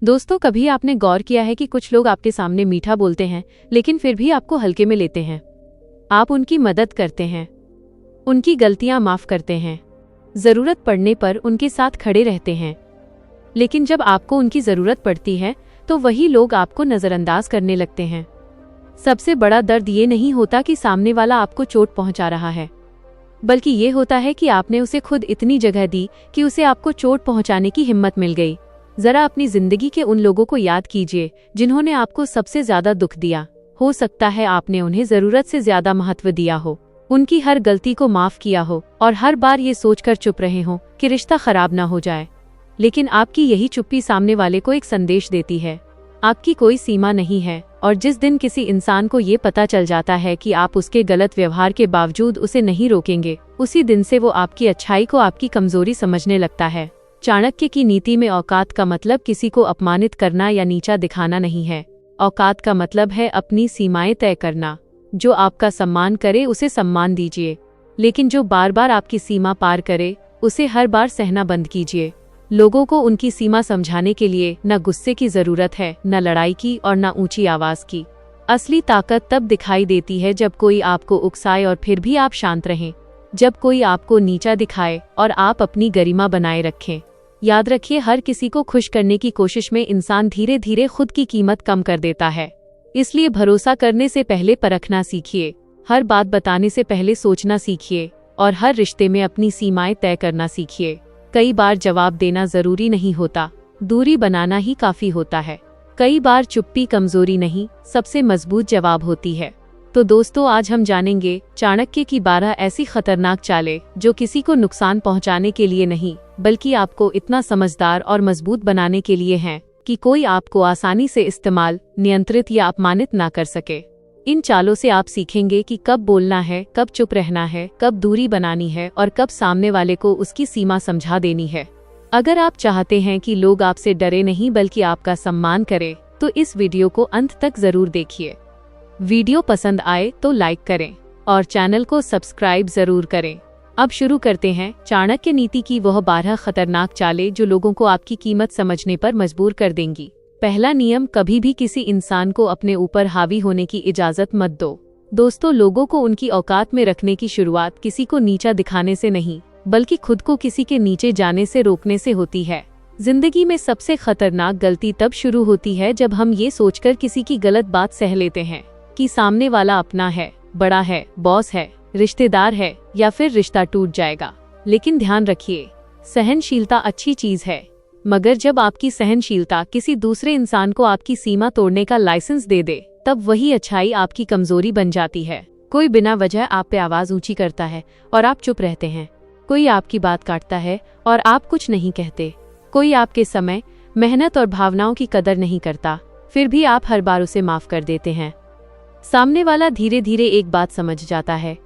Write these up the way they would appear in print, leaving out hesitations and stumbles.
दोस्तों, कभी आपने गौर किया है कि कुछ लोग आपके सामने मीठा बोलते हैं लेकिन फिर भी आपको हल्के में लेते हैं। आप उनकी मदद करते हैं, उनकी गलतियां माफ करते हैं, जरूरत पड़ने पर उनके साथ खड़े रहते हैं, लेकिन जब आपको उनकी जरूरत पड़ती है तो वही लोग आपको नजरअंदाज करने लगते हैं। सबसे बड़ा दर्द ये नहीं होता कि सामने वाला आपको चोट पहुंचा रहा है, बल्कि ये होता है कि आपने उसे खुद इतनी जगह दी कि उसे आपको चोट पहुंचाने की हिम्मत मिल गई। जरा अपनी जिंदगी के उन लोगों को याद कीजिए जिन्होंने आपको सबसे ज्यादा दुख दिया। हो सकता है आपने उन्हें जरूरत से ज्यादा महत्व दिया हो, उनकी हर गलती को माफ किया हो और हर बार ये सोचकर चुप रहे हो कि रिश्ता खराब ना हो जाए। लेकिन आपकी यही चुप्पी सामने वाले को एक संदेश देती है, आपकी कोई सीमा नहीं है। और जिस दिन किसी इंसान को ये पता चल जाता है कि आप उसके गलत व्यवहार के बावजूद उसे नहीं रोकेंगे, उसी दिन से वो आपकी अच्छाई को आपकी कमजोरी समझने लगता है। चाणक्य की नीति में औकात का मतलब किसी को अपमानित करना या नीचा दिखाना नहीं है। औकात का मतलब है अपनी सीमाएं तय करना। जो आपका सम्मान करे उसे सम्मान दीजिए, लेकिन जो बार बार आपकी सीमा पार करे उसे हर बार सहना बंद कीजिए। लोगों को उनकी सीमा समझाने के लिए न गुस्से की जरूरत है, न लड़ाई की और न ऊंची आवाज की। असली ताकत तब दिखाई देती है जब कोई आपको उकसाए और फिर भी आप शांत रहें, जब कोई आपको नीचा दिखाए और आप अपनी गरिमा बनाए रखें। याद रखिए, हर किसी को खुश करने की कोशिश में इंसान धीरे धीरे खुद की कीमत कम कर देता है। इसलिए भरोसा करने से पहले परखना सीखिए, हर बात बताने से पहले सोचना सीखिए और हर रिश्ते में अपनी सीमाएं तय करना सीखिए। कई बार जवाब देना जरूरी नहीं होता, दूरी बनाना ही काफी होता है। कई बार चुप्पी कमजोरी नहीं, सबसे मजबूत जवाब होती है। तो दोस्तों, आज हम जानेंगे चाणक्य की 12 ऐसी खतरनाक चालें जो किसी को नुकसान पहुंचाने के लिए नहीं, बल्कि आपको इतना समझदार और मजबूत बनाने के लिए हैं कि कोई आपको आसानी से इस्तेमाल, नियंत्रित या अपमानित ना कर सके। इन चालों से आप सीखेंगे कि कब बोलना है, कब चुप रहना है, कब दूरी बनानी है और कब सामने वाले को उसकी सीमा समझा देनी है। अगर आप चाहते हैं कि लोग आपसे डरे नहीं बल्कि आपका सम्मान करें, तो इस वीडियो को अंत तक जरूर देखिए। वीडियो पसंद आए तो लाइक करें और चैनल को सब्सक्राइब जरूर करें। अब शुरू करते हैं चाणक्य नीति की वह 12 खतरनाक चालें जो लोगों को आपकी कीमत समझने पर मजबूर कर देंगी। पहला नियम, कभी भी किसी इंसान को अपने ऊपर हावी होने की इजाजत मत दो। दोस्तों, लोगों को उनकी औकात में रखने की शुरुआत किसी को नीचा दिखाने से नहीं, बल्कि खुद को किसी के नीचे जाने से रोकने से होती है। जिंदगी में सबसे खतरनाक गलती तब शुरू होती है जब हम ये सोचकर किसी की गलत बात सह लेते हैं कि सामने वाला अपना है, बड़ा है, बॉस है, रिश्तेदार है या फिर रिश्ता टूट जाएगा। लेकिन ध्यान रखिए, सहनशीलता अच्छी चीज है, मगर जब आपकी सहनशीलता किसी दूसरे इंसान को आपकी सीमा तोड़ने का लाइसेंस दे दे, तब वही अच्छाई आपकी कमजोरी बन जाती है। कोई बिना वजह आप पे आवाज ऊंची करता है और आप चुप रहते हैं। कोई आपकी बात काटता है और आप कुछ नहीं कहते। कोई आपके समय, मेहनत और भावनाओं की कदर नहीं करता, फिर भी आप हर बार उसे माफ कर देते हैं। सामने वाला धीरे धीरे एक बात समझ जाता है,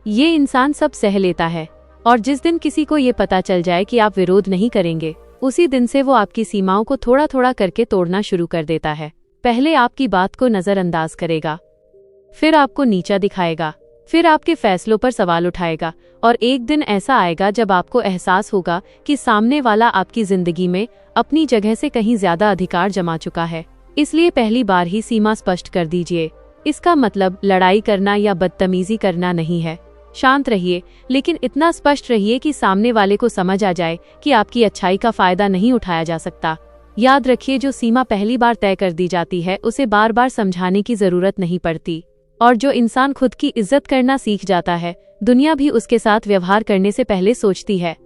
ये इंसान सब सह लेता है, और जिस दिन किसी को ये पता चल जाए कि आप विरोध नहीं करेंगे, उसी दिन से वो आपकी सीमाओं को थोड़ा थोड़ा करके तोड़ना शुरू कर देता है। पहले आपकी बात को नजरअंदाज करेगा, फिर आपको नीचा दिखाएगा, फिर आपके फैसलों पर सवाल उठाएगा, और एक दिन ऐसा आएगा जब आपको एहसास होगा कि सामने वाला आपकी जिंदगी में अपनी जगह से कहीं ज्यादा अधिकार जमा चुका है। इसलिए पहली बार ही सीमा स्पष्ट कर दीजिए। इसका मतलब लड़ाई करना या बदतमीजी करना नहीं है। शांत रहिए, लेकिन इतना स्पष्ट रहिए कि सामने वाले को समझ आ जाए कि आपकी अच्छाई का फायदा नहीं उठाया जा सकता। याद रखिए, जो सीमा पहली बार तय कर दी जाती है उसे बार बार समझाने की जरूरत नहीं पड़ती, और जो इंसान खुद की इज्जत करना सीख जाता है, दुनिया भी उसके साथ व्यवहार करने से पहले सोचती है।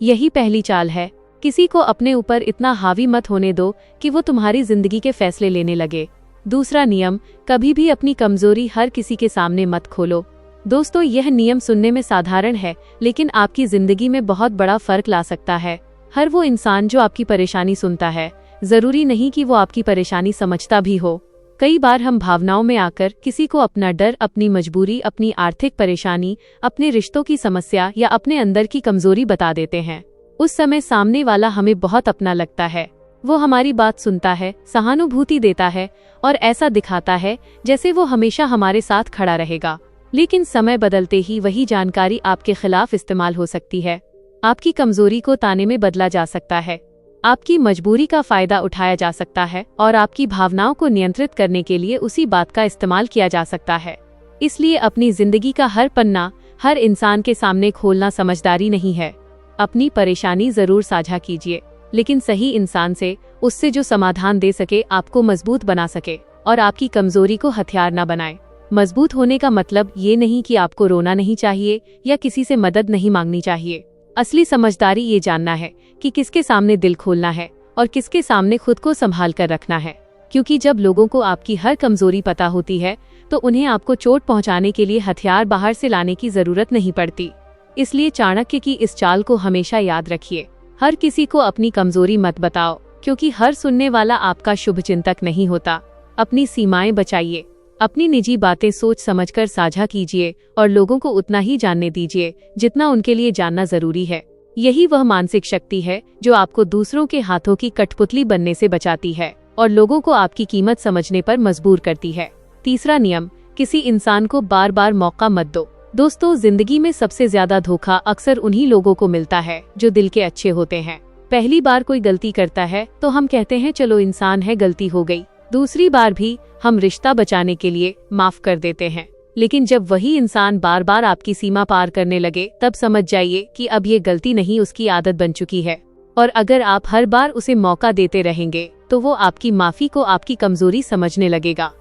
यही पहली चाल है, किसी को अपने ऊपर इतना हावी मत होने दो कि वो तुम्हारी जिंदगी के फैसले लेने लगे। दूसरा नियम, कभी भी अपनी कमजोरी हर किसी के सामने मत खोलो। दोस्तों, यह नियम सुनने में साधारण है, लेकिन आपकी जिंदगी में बहुत बड़ा फर्क ला सकता है। हर वो इंसान जो आपकी परेशानी सुनता है, जरूरी नहीं कि वो आपकी परेशानी समझता भी हो। कई बार हम भावनाओं में आकर किसी को अपना डर, अपनी मजबूरी, अपनी आर्थिक परेशानी, अपने रिश्तों की समस्या या अपने अंदर की कमजोरी बता देते हैं। उस समय सामने वाला हमें बहुत अपना लगता है। वो हमारी बात सुनता है, सहानुभूति देता है और ऐसा दिखाता है जैसे वो हमेशा हमारे साथ खड़ा रहेगा। लेकिन समय बदलते ही वही जानकारी आपके खिलाफ इस्तेमाल हो सकती है। आपकी कमजोरी को ताने में बदला जा सकता है। आपकी मजबूरी का फायदा उठाया जा सकता है और आपकी भावनाओं को नियंत्रित करने के लिए उसी बात का इस्तेमाल किया जा सकता है। इसलिए अपनी जिंदगी का हर पन्ना हर इंसान के सामने खोलना समझदारी नहीं है। अपनी परेशानी जरूर साझा कीजिए, लेकिन सही इंसान से, उससे जो समाधान दे सके, आपको मजबूत बना सके और आपकी कमजोरी को हथियार न बनाए। मजबूत होने का मतलब ये नहीं कि आपको रोना नहीं चाहिए या किसी से मदद नहीं मांगनी चाहिए। असली समझदारी ये जानना है कि किसके सामने दिल खोलना है और किसके सामने खुद को संभाल कर रखना है। क्योंकि जब लोगों को आपकी हर कमजोरी पता होती है तो उन्हें आपको चोट पहुंचाने के लिए हथियार बाहर से लाने की जरूरत नहीं पड़ती। इसलिए चाणक्य की इस चाल को हमेशा याद रखिए। हर किसी को अपनी कमजोरी मत बताओ, क्योंकि हर सुनने वाला आपका शुभचिंतक नहीं होता। अपनी सीमाएं बचाइए, अपनी निजी बातें सोच समझकर साझा कीजिए और लोगों को उतना ही जानने दीजिए जितना उनके लिए जानना जरूरी है। यही वह मानसिक शक्ति है जो आपको दूसरों के हाथों की कठपुतली बनने से बचाती है और लोगों को आपकी कीमत समझने पर मजबूर करती है। तीसरा नियम, किसी इंसान को बार बार मौका मत दो। दोस्तों, जिंदगी में सबसे ज्यादा धोखा अक्सर उन्हीं लोगों को मिलता है जो दिल के अच्छे होते हैं। पहली बार कोई गलती करता है तो हम कहते हैं चलो इंसान है, गलती हो गई। दूसरी बार भी हम रिश्ता बचाने के लिए माफ कर देते हैं। लेकिन जब वही इंसान बार बार आपकी सीमा पार करने लगे, तब समझ जाइए कि अब ये गलती नहीं, उसकी आदत बन चुकी है। और अगर आप हर बार उसे मौका देते रहेंगे तो वो आपकी माफी को आपकी कमजोरी समझने लगेगा।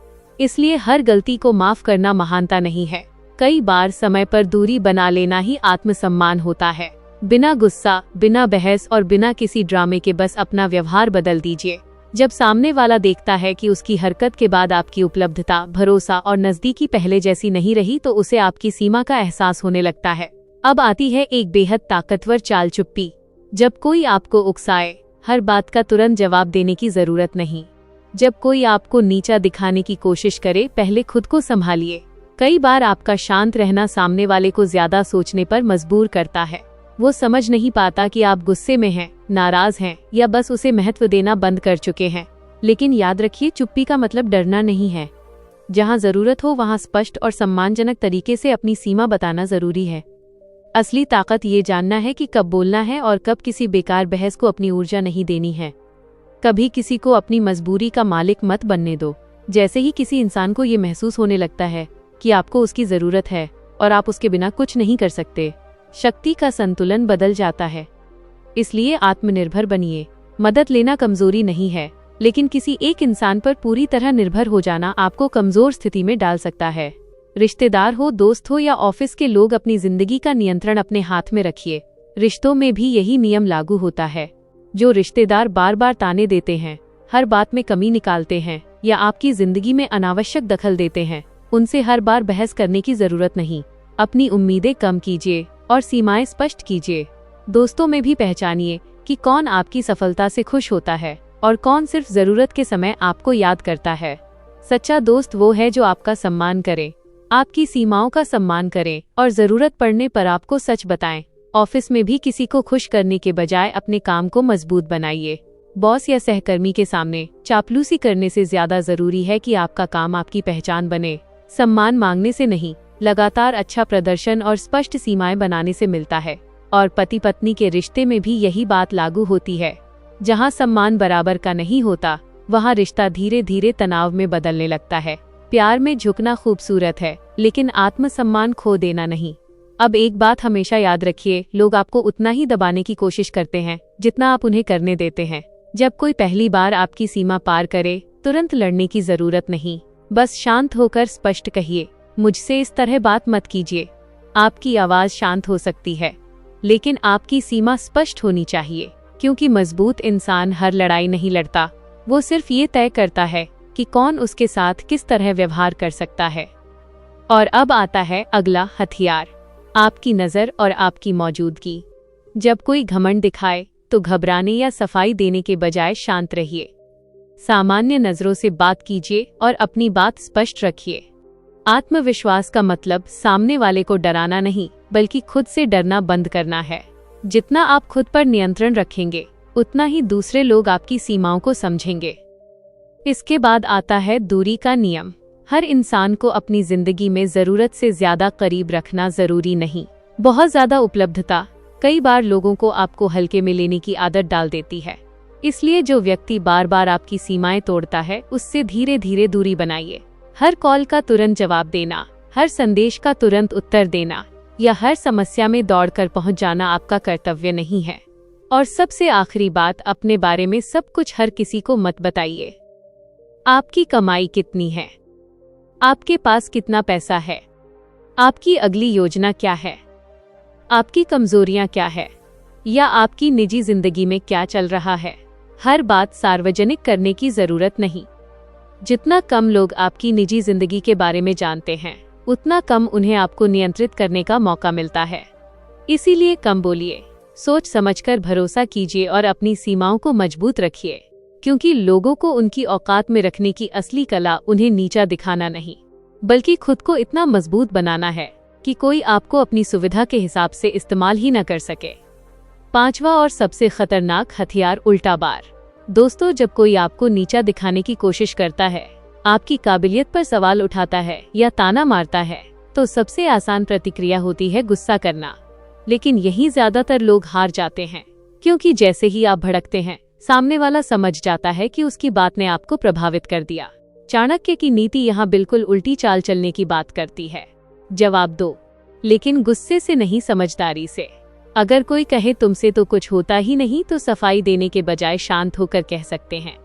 इसलिए हर गलती को माफ करना महानता नहीं है। कई बार समय पर दूरी बना लेना ही आत्मसम्मान होता है। बिना गुस्सा, बिना बहस और बिना किसी ड्रामे के बस अपना व्यवहार बदल दीजिए। जब सामने वाला देखता है कि उसकी हरकत के बाद आपकी उपलब्धता, भरोसा और नजदीकी पहले जैसी नहीं रही, तो उसे आपकी सीमा का एहसास होने लगता है। अब आती है एक बेहद ताकतवर चाल, चुप्पी। जब कोई आपको उकसाए, हर बात का तुरंत जवाब देने की जरूरत नहीं। जब कोई आपको नीचा दिखाने की कोशिश करे, पहले खुद को संभालिए। कई बार आपका शांत रहना सामने वाले को ज्यादा सोचने पर मजबूर करता है। वो समझ नहीं पाता कि आप गुस्से में हैं, नाराज हैं या बस उसे महत्व देना बंद कर चुके हैं। लेकिन याद रखिए, चुप्पी का मतलब डरना नहीं है। जहाँ जरूरत हो वहाँ स्पष्ट और सम्मानजनक तरीके से अपनी सीमा बताना जरूरी है। असली ताकत ये जानना है कि कब बोलना है और कब किसी बेकार बहस को अपनी ऊर्जा नहीं देनी है। कभी किसी को अपनी मजबूरी का मालिक मत बनने दो। जैसे ही किसी इंसान को ये महसूस होने लगता है कि आपको उसकी जरूरत है और आप उसके बिना कुछ नहीं कर सकते, शक्ति का संतुलन बदल जाता है। इसलिए आत्मनिर्भर बनिए। मदद लेना कमजोरी नहीं है, लेकिन किसी एक इंसान पर पूरी तरह निर्भर हो जाना आपको कमजोर स्थिति में डाल सकता है। रिश्तेदार हो, दोस्त हो या ऑफिस के लोग, अपनी जिंदगी का नियंत्रण अपने हाथ में रखिए। रिश्तों में भी यही नियम लागू होता है। जो रिश्तेदार बार बार ताने देते हैं, हर बात में कमी निकालते हैं या आपकी जिंदगी में अनावश्यक दखल देते हैं, उनसे हर बार बहस करने की जरूरत नहीं। अपनी उम्मीदें कम कीजिए और सीमाएं स्पष्ट कीजिए। दोस्तों में भी पहचानिए कि कौन आपकी सफलता से खुश होता है और कौन सिर्फ जरूरत के समय आपको याद करता है। सच्चा दोस्त वो है जो आपका सम्मान करे, आपकी सीमाओं का सम्मान करे और जरूरत पड़ने पर आपको सच बताएं। ऑफिस में भी किसी को खुश करने के बजाय अपने काम को मजबूत बनाइए। बॉस या सहकर्मी के सामने चापलूसी करने से ज्यादा जरूरी है कि आपका काम आपकी पहचान बने। सम्मान मांगने से नहीं, लगातार अच्छा प्रदर्शन और स्पष्ट सीमाएं बनाने से मिलता है। और पति पत्नी के रिश्ते में भी यही बात लागू होती है। जहां सम्मान बराबर का नहीं होता, वहां रिश्ता धीरे धीरे तनाव में बदलने लगता है। प्यार में झुकना खूबसूरत है, लेकिन आत्मसम्मान खो देना नहीं। अब एक बात हमेशा याद रखिए, लोग आपको उतना ही दबाने की कोशिश करते हैं जितना आप उन्हें करने देते हैं। जब कोई पहली बार आपकी सीमा पार करे, तुरंत लड़ने की जरूरत नहीं। बस शांत होकर स्पष्ट कहिए, मुझसे इस तरह बात मत कीजिए। आपकी आवाज शांत हो सकती है, लेकिन आपकी सीमा स्पष्ट होनी चाहिए। क्योंकि मजबूत इंसान हर लड़ाई नहीं लड़ता, वो सिर्फ ये तय करता है कि कौन उसके साथ किस तरह व्यवहार कर सकता है। और अब आता है अगला हथियार, आपकी नज़र और आपकी मौजूदगी। जब कोई घमंड दिखाए तो घबराने या सफाई देने के बजाय शांत रहिए। सामान्य नजरों से बात कीजिए और अपनी बात स्पष्ट रखिए। आत्मविश्वास का मतलब सामने वाले को डराना नहीं, बल्कि खुद से डरना बंद करना है। जितना आप खुद पर नियंत्रण रखेंगे, उतना ही दूसरे लोग आपकी सीमाओं को समझेंगे। इसके बाद आता है दूरी का नियम। हर इंसान को अपनी जिंदगी में जरूरत से ज्यादा करीब रखना जरूरी नहीं। बहुत ज्यादा उपलब्धता कई बार लोगों को आपको हल्के में लेने की आदत डाल देती है। इसलिए जो व्यक्ति बार बार आपकी सीमाएं तोड़ता है, उससे धीरे धीरे दूरी बनाइए। हर कॉल का तुरंत जवाब देना, हर संदेश का तुरंत उत्तर देना या हर समस्या में दौड़कर पहुंच जाना आपका कर्तव्य नहीं है। और सबसे आखिरी बात, अपने बारे में सब कुछ हर किसी को मत बताइए। आपकी कमाई कितनी है, आपके पास कितना पैसा है, आपकी अगली योजना क्या है, आपकी कमजोरियां क्या है, या आपकी निजी जिंदगी में क्या चल रहा है, हर बात सार्वजनिक करने की जरूरत नहीं। जितना कम लोग आपकी निजी जिंदगी के बारे में जानते हैं, उतना कम उन्हें आपको नियंत्रित करने का मौका मिलता है। इसीलिए कम बोलिए, सोच समझकर भरोसा कीजिए और अपनी सीमाओं को मजबूत रखिए, क्योंकि लोगों को उनकी औकात में रखने की असली कला उन्हें नीचा दिखाना नहीं, बल्कि खुद को इतना मजबूत बनाना है कि कोई आपको अपनी सुविधा के हिसाब से इस्तेमाल ही न कर सके। 5वां और सबसे खतरनाक हथियार, उल्टा बार। दोस्तों, जब कोई आपको नीचा दिखाने की कोशिश करता है, आपकी काबिलियत पर सवाल उठाता है या ताना मारता है, तो सबसे आसान प्रतिक्रिया होती है गुस्सा करना। लेकिन यही ज्यादातर लोग हार जाते हैं, क्योंकि जैसे ही आप भड़कते हैं, सामने वाला समझ जाता है कि उसकी बात ने आपको प्रभावित कर दिया। चाणक्य की नीति यहाँ बिल्कुल उल्टी चाल चलने की बात करती है। जवाब दो, लेकिन गुस्से से नहीं, समझदारी से। अगर कोई कहे तुमसे तो कुछ होता ही नहीं, तो सफाई देने के बजाय शांत होकर कह सकते हैं,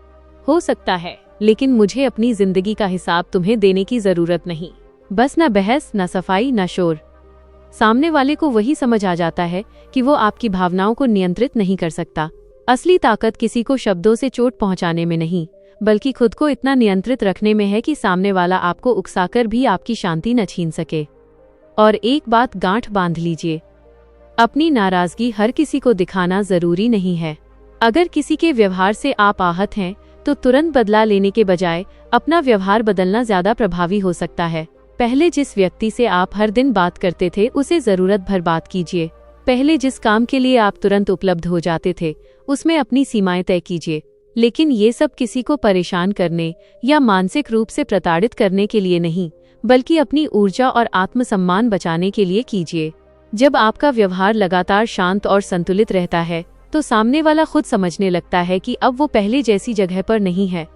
हो सकता है, लेकिन मुझे अपनी जिंदगी का हिसाब तुम्हें देने की जरूरत नहीं। बस ना बहस, ना सफाई, ना शोर। सामने वाले को वही समझ आ जाता है कि वो आपकी भावनाओं को नियंत्रित नहीं कर सकता। असली ताकत किसी को शब्दों से चोट पहुंचाने में नहीं, बल्कि खुद को इतना नियंत्रित रखने में है कि सामने वाला आपको उकसाकर भी आपकी शांति न छीन सके। और एक बात गांठ बांध लीजिए, अपनी नाराजगी हर किसी को दिखाना जरूरी नहीं है। अगर किसी के व्यवहार से आप आहत हैं, तो तुरंत बदला लेने के बजाय अपना व्यवहार बदलना ज्यादा प्रभावी हो सकता है। पहले जिस व्यक्ति से आप हर दिन बात करते थे, उसे जरूरत भर बात कीजिए। पहले जिस काम के लिए आप तुरंत उपलब्ध हो जाते थे, उसमें अपनी सीमाएं तय कीजिए। लेकिन ये सब किसी को परेशान करने या मानसिक रूप से प्रताड़ित करने के लिए नहीं, बल्कि अपनी ऊर्जा और आत्मसम्मान बचाने के लिए कीजिए। जब आपका व्यवहार लगातार शांत और संतुलित रहता है, तो सामने वाला खुद समझने लगता है कि अब वो पहले जैसी जगह पर नहीं है।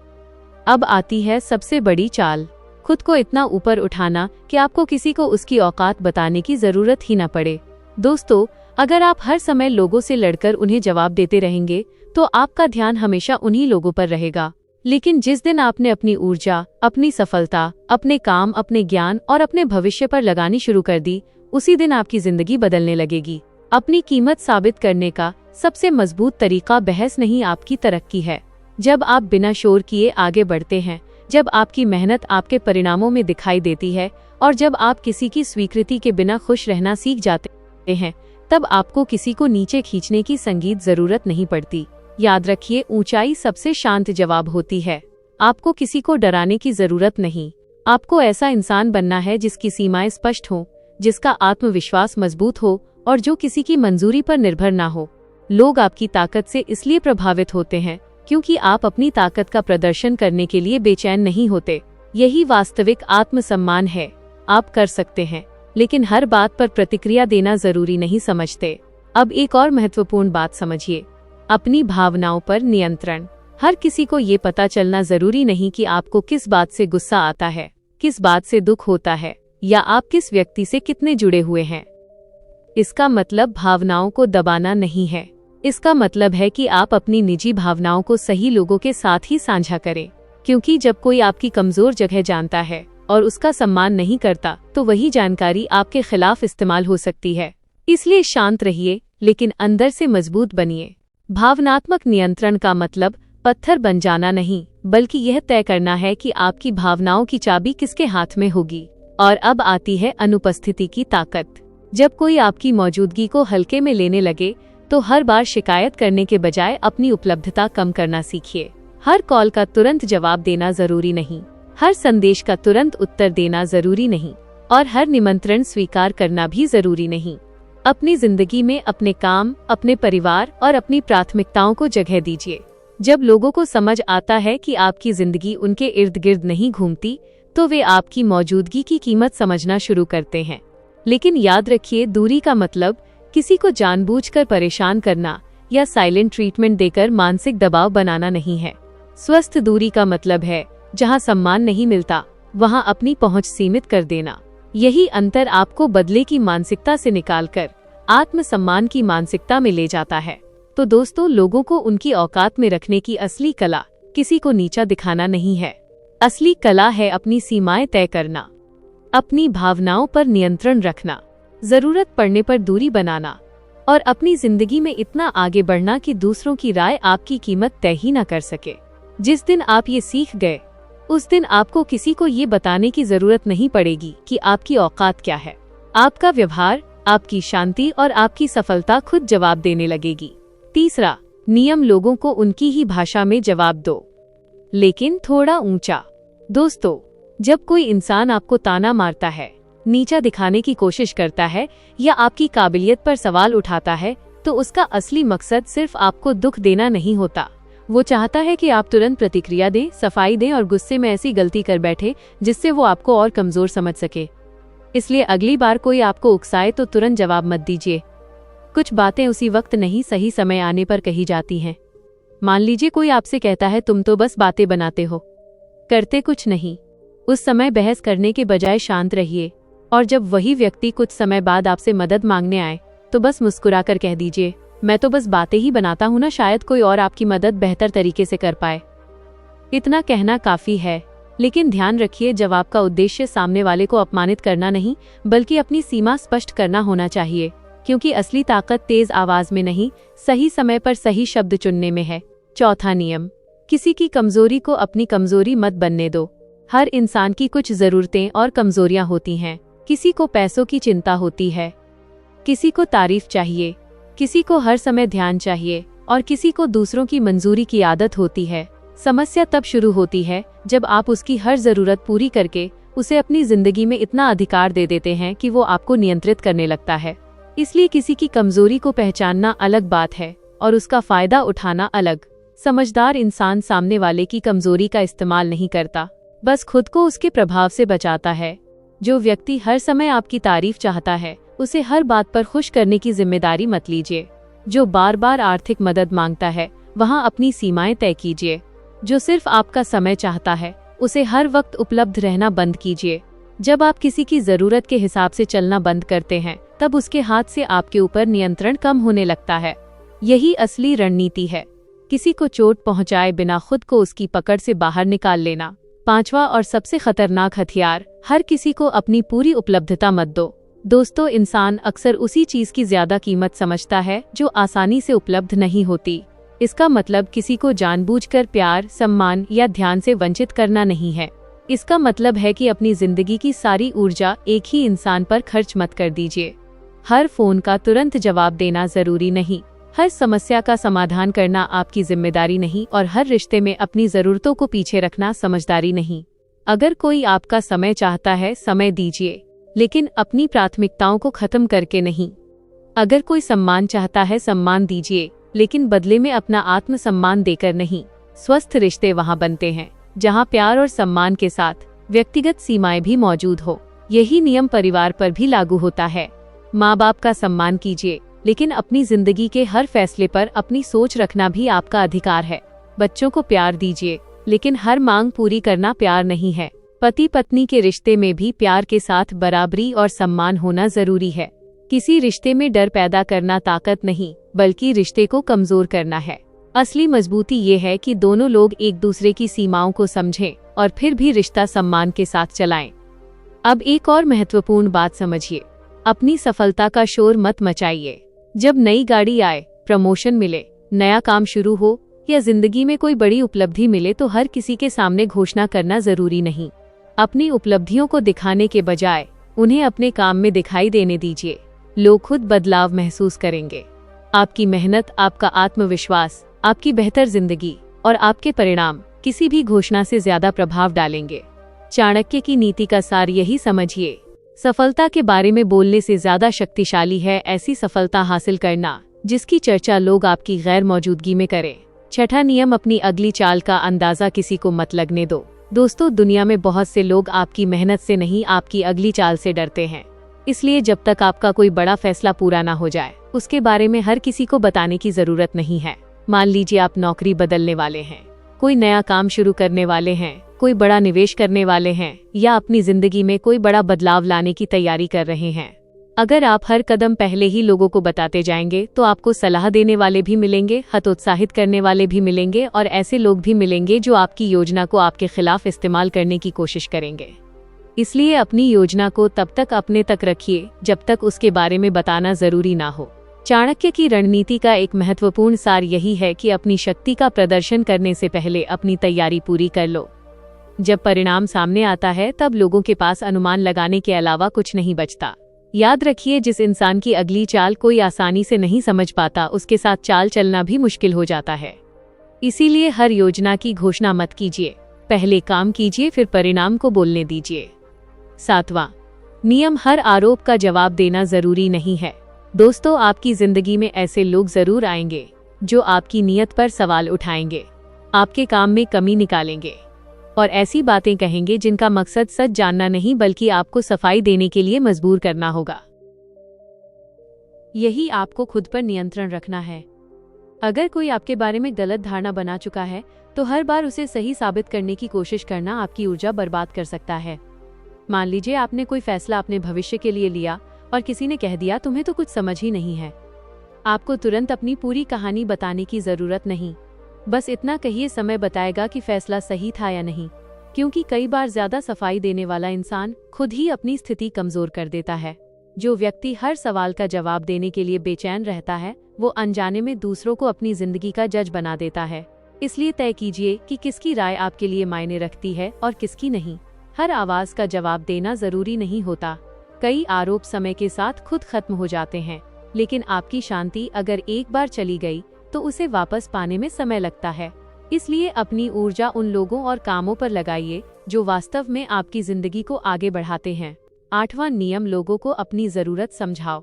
अब आती है सबसे बड़ी चाल, खुद को इतना ऊपर उठाना कि आपको किसी को उसकी औकात बताने की जरूरत ही न पड़े। दोस्तों, अगर आप हर समय लोगों से लड़कर उन्हें जवाब देते रहेंगे, तो आपका ध्यान हमेशा उन्हीं लोगों पर रहेगा। लेकिन जिस दिन आपने अपनी ऊर्जा, अपनी सफलता, अपने काम, अपने ज्ञान और अपने भविष्य पर लगानी शुरू कर दी, उसी दिन आपकी जिंदगी बदलने लगेगी। अपनी कीमत साबित करने का सबसे मजबूत तरीका बहस नहीं, आपकी तरक्की है। जब आप बिना शोर किए आगे बढ़ते हैं, जब आपकी मेहनत आपके परिणामों में दिखाई देती है, और जब आप किसी की स्वीकृति के बिना खुश रहना सीख जाते हैं, तब आपको किसी को नीचे खींचने की संगीत जरूरत नहीं पड़ती। याद रखिए, ऊंचाई सबसे शांत जवाब होती है। आपको किसी को डराने की जरूरत नहीं। आपको ऐसा इंसान बनना है जिसकी सीमाएं स्पष्ट हों, जिसका आत्मविश्वास मजबूत हो और जो किसी की मंजूरी पर निर्भर ना हो। लोग आपकी ताकत से इसलिए प्रभावित होते हैं क्योंकि आप अपनी ताकत का प्रदर्शन करने के लिए बेचैन नहीं होते। यही वास्तविक आत्मसम्मान है। आप कर सकते हैं, लेकिन हर बात पर प्रतिक्रिया देना जरूरी नहीं समझते। अब एक और महत्वपूर्ण बात समझिए, अपनी भावनाओं पर नियंत्रण। हर किसी को ये पता चलना जरूरी नहीं कि आपको किस बात से गुस्सा आता है, किस बात से दुख होता है, या आप किस व्यक्ति से कितने जुड़े हुए हैं। इसका मतलब भावनाओं को दबाना नहीं है। इसका मतलब है कि आप अपनी निजी भावनाओं को सही लोगों के साथ ही साझा करें, क्योंकि जब कोई आपकी कमजोर जगह जानता है और उसका सम्मान नहीं करता, तो वही जानकारी आपके खिलाफ इस्तेमाल हो सकती है। इसलिए शांत रहिए, लेकिन अंदर से मजबूत बनिए। भावनात्मक नियंत्रण का मतलब पत्थर बन जाना नहीं, बल्कि यह तय करना है कि आपकी भावनाओं की चाबी किसके हाथ में होगी। और अब आती है अनुपस्थिति की ताकत। जब कोई आपकी मौजूदगी को हल्के में लेने लगे, तो हर बार शिकायत करने के बजाय अपनी उपलब्धता कम करना सीखिए। हर कॉल का तुरंत जवाब देना जरूरी नहीं, हर संदेश का तुरंत उत्तर देना जरूरी नहीं, और हर निमंत्रण स्वीकार करना भी जरूरी नहीं। अपनी जिंदगी में अपने काम, अपने परिवार और अपनी प्राथमिकताओं को जगह दीजिए। जब लोगों को समझ आता है कि आपकी जिंदगी उनके इर्द गिर्द नहीं घूमती, तो वे आपकी मौजूदगी की कीमत समझना शुरू करते हैं। लेकिन याद रखिए, दूरी का मतलब किसी को जानबूझकर परेशान करना या साइलेंट ट्रीटमेंट देकर मानसिक दबाव बनाना नहीं है। स्वस्थ दूरी का मतलब है जहां सम्मान नहीं मिलता वहां अपनी पहुंच सीमित कर देना। यही अंतर आपको बदले की मानसिकता से निकालकर आत्मसम्मान की मानसिकता में ले जाता है। तो दोस्तों, लोगों को उनकी औकात में रखने की असली कला किसी को नीचा दिखाना नहीं है। असली कला है अपनी सीमाएं तय करना, अपनी भावनाओं पर नियंत्रण रखना, जरूरत पड़ने पर दूरी बनाना और अपनी जिंदगी में इतना आगे बढ़ना कि दूसरों की राय आपकी कीमत तय ही न कर सके। जिस दिन आप ये सीख गए उस दिन आपको किसी को ये बताने की जरूरत नहीं पड़ेगी कि आपकी औकात क्या है। आपका व्यवहार, आपकी शांति और आपकी सफलता खुद जवाब देने लगेगी। तीसरा नियम, लोगों को उनकी ही भाषा में जवाब दो, लेकिन थोड़ा ऊंचा। दोस्तों, जब कोई इंसान आपको ताना मारता है, नीचा दिखाने की कोशिश करता है या आपकी काबिलियत पर सवाल उठाता है, तो उसका असली मकसद सिर्फ आपको दुख देना नहीं होता। वो चाहता है कि आप तुरंत प्रतिक्रिया दें, सफाई दें और गुस्से में ऐसी गलती कर बैठे जिससे वो आपको और कमजोर समझ सके। इसलिए अगली बार कोई आपको उकसाए तो तुरंत जवाब मत दीजिए। कुछ बातें उसी वक्त नहीं, सही समय आने पर कही जाती हैं। मान लीजिए कोई आपसे कहता है तुम तो बस बातें बनाते हो, करते कुछ नहीं। उस समय बहस करने के बजाय शांत रहिए और जब वही व्यक्ति कुछ समय बाद आपसे मदद मांगने आए तो बस मुस्कुराकर कह दीजिए, मैं तो बस बातें ही बनाता हूं ना, शायद कोई और आपकी मदद बेहतर तरीके से कर पाए। इतना कहना काफी है, लेकिन ध्यान रखिए जवाब का उद्देश्य सामने वाले को अपमानित करना नहीं बल्कि अपनी सीमा स्पष्ट करना होना चाहिए, क्योंकि असली ताकत तेज आवाज में नहीं, सही समय पर सही शब्द चुनने में है। चौथा नियम, किसी की कमजोरी को अपनी कमजोरी मत बनने दो। हर इंसान की कुछ जरूरतें और कमजोरियां होती हैं। किसी को पैसों की चिंता होती है, किसी को तारीफ चाहिए, किसी को हर समय ध्यान चाहिए और किसी को दूसरों की मंजूरी की आदत होती है। समस्या तब शुरू होती है जब आप उसकी हर जरूरत पूरी करके उसे अपनी जिंदगी में इतना अधिकार दे देते हैं कि वो आपको नियंत्रित करने लगता है। इसलिए किसी की कमजोरी को पहचानना अलग बात है और उसका फायदा उठाना अलग। समझदार इंसान सामने वाले की कमजोरी का इस्तेमाल नहीं करता, बस खुद को उसके प्रभाव से बचाता है। जो व्यक्ति हर समय आपकी तारीफ चाहता है उसे हर बात पर खुश करने की जिम्मेदारी मत लीजिए। जो बार बार आर्थिक मदद मांगता है वहां अपनी सीमाएं तय कीजिए। जो सिर्फ आपका समय चाहता है उसे हर वक्त उपलब्ध रहना बंद कीजिए। जब आप किसी की जरूरत के हिसाब से चलना बंद करते हैं तब उसके हाथ से आपके ऊपर नियंत्रण कम होने लगता है। यही असली रणनीति है, किसी को चोट पहुंचाए बिना खुद को उसकी पकड़ से बाहर निकाल लेना। पांचवा और सबसे खतरनाक हथियार, हर किसी को अपनी पूरी उपलब्धता मत दो। दोस्तों, इंसान अक्सर उसी चीज की ज्यादा कीमत समझता है जो आसानी से उपलब्ध नहीं होती। इसका मतलब किसी को जानबूझकर प्यार, सम्मान या ध्यान से वंचित करना नहीं है। इसका मतलब है कि अपनी जिंदगी की सारी ऊर्जा एक ही इंसान पर खर्च मत कर दीजिए। हर फोन का तुरंत जवाब देना जरूरी नहीं, हर समस्या का समाधान करना आपकी जिम्मेदारी नहीं और हर रिश्ते में अपनी जरूरतों को पीछे रखना समझदारी नहीं। अगर कोई आपका समय चाहता है, समय दीजिए, लेकिन अपनी प्राथमिकताओं को खत्म करके नहीं। अगर कोई सम्मान चाहता है, सम्मान दीजिए, लेकिन बदले में अपना आत्मसम्मान देकर नहीं। स्वस्थ रिश्ते वहां बनते हैं जहां प्यार और सम्मान के साथ व्यक्तिगत सीमाएं भी मौजूद हो। यही नियम परिवार पर भी लागू होता है। माँ बाप का सम्मान कीजिए, लेकिन अपनी जिंदगी के हर फैसले पर अपनी सोच रखना भी आपका अधिकार है। बच्चों को प्यार दीजिए, लेकिन हर मांग पूरी करना प्यार नहीं है। पति पत्नी के रिश्ते में भी प्यार के साथ बराबरी और सम्मान होना जरूरी है। किसी रिश्ते में डर पैदा करना ताकत नहीं, बल्कि रिश्ते को कमजोर करना है। असली मजबूती ये है कि दोनों लोग एक दूसरे की सीमाओं को समझें और फिर भी रिश्ता सम्मान के साथ चलाएं। अब एक और महत्वपूर्ण बात समझिए, अपनी सफलता का शोर मत मचाइए। जब नई गाड़ी आए, प्रमोशन मिले, नया काम शुरू हो या जिंदगी में कोई बड़ी उपलब्धि मिले तो हर किसी के सामने घोषणा करना जरूरी नहीं। अपनी उपलब्धियों को दिखाने के बजाय उन्हें अपने काम में दिखाई देने दीजिए। लोग खुद बदलाव महसूस करेंगे। आपकी मेहनत, आपका आत्मविश्वास, आपकी बेहतर जिंदगी और आपके परिणाम किसी भी घोषणा से ज्यादा प्रभाव डालेंगे। चाणक्य की नीति का सार यही समझिए, सफलता के बारे में बोलने से ज्यादा शक्तिशाली है ऐसी सफलता हासिल करना जिसकी चर्चा लोग आपकी गैर मौजूदगी में करें। छठा नियम, अपनी अगली चाल का अंदाजा किसी को मत लगने दो। दोस्तों, दुनिया में बहुत से लोग आपकी मेहनत से नहीं, आपकी अगली चाल से डरते हैं। इसलिए जब तक आपका कोई बड़ा फैसला पूरा ना हो जाए उसके बारे में हर किसी को बताने की जरूरत नहीं है। मान लीजिए आप नौकरी बदलने वाले हैं, कोई नया काम शुरू करने वाले हैं, कोई बड़ा निवेश करने वाले हैं या अपनी जिंदगी में कोई बड़ा बदलाव लाने की तैयारी कर रहे हैं। अगर आप हर कदम पहले ही लोगों को बताते जाएंगे तो आपको सलाह देने वाले भी मिलेंगे, हतोत्साहित करने वाले भी मिलेंगे और ऐसे लोग भी मिलेंगे जो आपकी योजना को आपके खिलाफ इस्तेमाल करने की कोशिश करेंगे। इसलिए अपनी योजना को तब तक अपने तक रखिए जब तक उसके बारे में बताना जरूरी ना हो। चाणक्य की रणनीति का एक महत्वपूर्ण सार यही है कि अपनी शक्ति का प्रदर्शन करने से पहले अपनी तैयारी पूरी कर लो। जब परिणाम सामने आता है तब लोगों के पास अनुमान लगाने के अलावा कुछ नहीं बचता। याद रखिए, जिस इंसान की अगली चाल कोई आसानी से नहीं समझ पाता, उसके साथ चाल चलना भी मुश्किल हो जाता है। इसीलिए हर योजना की घोषणा मत कीजिए, पहले काम कीजिए फिर परिणाम को बोलने दीजिए। 7वां नियम, हर आरोप का जवाब देना जरूरी नहीं है। दोस्तों, आपकी जिंदगी में ऐसे लोग जरूर आएंगे जो आपकी नीयत पर सवाल उठाएंगे, आपके काम में कमी निकालेंगे और ऐसी बातें कहेंगे जिनका मकसद सच जानना नहीं बल्कि आपको सफाई देने के लिए मजबूर करना होगा। यही आपको खुद पर नियंत्रण रखना है। अगर कोई आपके बारे में गलत धारणा बना चुका है तो हर बार उसे सही साबित करने की कोशिश करना आपकी ऊर्जा बर्बाद कर सकता है। मान लीजिए आपने कोई फैसला अपने भविष्य के लिए लिया और किसी ने कह दिया तुम्हें तो कुछ समझ ही नहीं है। आपको तुरंत अपनी पूरी कहानी बताने की जरूरत नहीं, बस इतना कहिए समय बताएगा कि फैसला सही था या नहीं, क्योंकि कई बार ज्यादा सफाई देने वाला इंसान खुद ही अपनी स्थिति कमजोर कर देता है। जो व्यक्ति हर सवाल का जवाब देने के लिए बेचैन रहता है वो अनजाने में दूसरों को अपनी जिंदगी का जज बना देता है। इसलिए तय कीजिए कि किसकी राय आपके लिए मायने रखती है और किसकी नहीं। हर आवाज का जवाब देना जरूरी नहीं होता। कई आरोप समय के साथ खुद खत्म हो जाते हैं, लेकिन आपकी शांति अगर एक बार चली गई तो उसे वापस पाने में समय लगता है। इसलिए अपनी ऊर्जा उन लोगों और कामों पर लगाइए जो वास्तव में आपकी जिंदगी को आगे बढ़ाते हैं। 8वां नियम, लोगों को अपनी जरूरत समझाओ,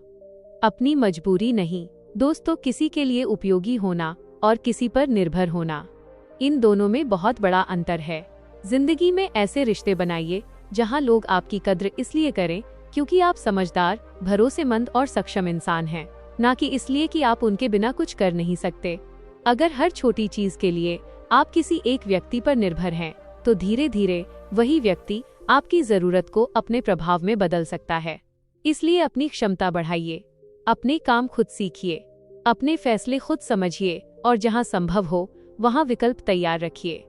अपनी मजबूरी नहीं। दोस्तों, किसी के लिए उपयोगी होना और किसी पर निर्भर होना, इन दोनों में बहुत बड़ा अंतर है। जिंदगी में ऐसे रिश्ते बनाइए जहां लोग आपकी कद्र इसलिए करें क्योंकि आप समझदार, भरोसेमंद और सक्षम इंसान हैं, ना कि इसलिए कि आप उनके बिना कुछ कर नहीं सकते। अगर हर छोटी चीज के लिए आप किसी एक व्यक्ति पर निर्भर हैं, तो धीरे धीरे वही व्यक्ति आपकी जरूरत को अपने प्रभाव में बदल सकता है। इसलिए अपनी क्षमता बढ़ाइए, अपने काम खुद सीखिए, अपने फैसले खुद समझिए और जहां संभव हो वहां विकल्प तैयार रखिए।